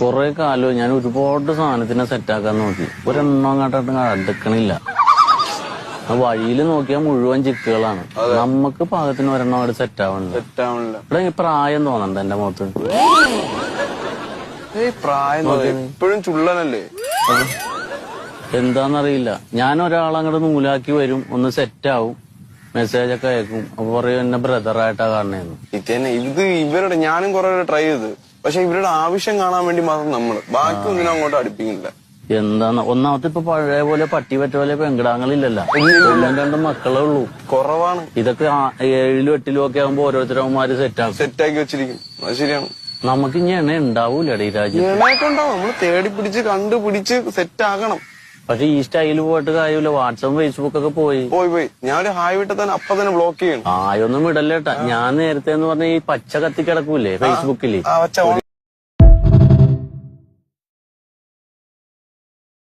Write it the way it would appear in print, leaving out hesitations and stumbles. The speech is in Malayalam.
കൊറേ കാലം ഞാൻ ഒരുപാട് സാധനത്തിനെ സെറ്റാക്കാൻ നോക്കി. ഒരെണ്ണം അങ്ങോട്ടും അടുക്കണില്ല. വഴിയിൽ നോക്കിയാൽ മുഴുവൻ ചിക്കുകളാണ്. നമുക്ക് പാകത്തിന് ഒരെണ്ണം അവിടെ സെറ്റാവണില്ല. ഇവിടെ പ്രായം തോന്നണ്ട എന്റെ മുഖത്ത്. പ്രായം ഇപ്പോഴും ചുള്ളനല്ലേ? എന്താന്നറിയില്ല. ഞാൻ ഒരാളങ്ങോട്ട് നൂലാക്കി വരും, ഒന്ന് സെറ്റാവും, മെസ്സേജൊക്കെ അയക്കും. അപ്പൊ പറയും എന്നെ ബ്രദറായിട്ടാ കാണണേന്ന്. ഇത് ഇവരുടെ ഞാനും കുറെ ട്രൈ ചെയ്ത്, പക്ഷെ ഇവരുടെ ആവശ്യം കാണാൻ വേണ്ടി മാത്രം നമ്മള് ബാക്കി ഒന്നിനും അങ്ങോട്ട് അടുപ്പിക്കുന്നില്ല. എന്താന്ന് ഒന്നാമത്തെ ഇപ്പൊ പഴയ പോലെ പട്ടി പറ്റ പോലെ പെങ്കിടാങ്ങളില്ലല്ലോ. ഒന്നും രണ്ടും മക്കളേ ഉള്ളൂ. കുറവാണ്. ഇതൊക്കെ 7-ലും 8-ലും ഒക്കെ ആകുമ്പോ ഓരോരുത്തരവന്മാര് സെറ്റാക്കി വെച്ചിരിക്കും. അത് ശരിയാണ്. നമുക്ക് ഇനി എണ്ണ ഉണ്ടാവൂലേ ഈ രാജ്യം? എണ്ണയായിട്ടുണ്ടാവും. നമ്മള് തേടി പിടിച്ച് കണ്ടുപിടിച്ച് സെറ്റ് ആകണം. പക്ഷെ ഈ സ്റ്റൈല് പോയിട്ട് കാര്യമില്ല. വാട്സപ്പ് ഫേസ്ബുക്ക് ഒക്കെ പോയി. ഞാൻ ഒരു ഹായ് വിട്ട് തന്നെ അപ്പൊ തന്നെ ബ്ലോക്ക് ചെയ്യണം. ആയൊന്നും ഇടല്ലേട്ടാ. ഞാൻ നേരത്തെ എന്ന് പറഞ്ഞ ഈ പച്ച കത്തി കിടക്കൂലേ ഫേസ്ബുക്കില്,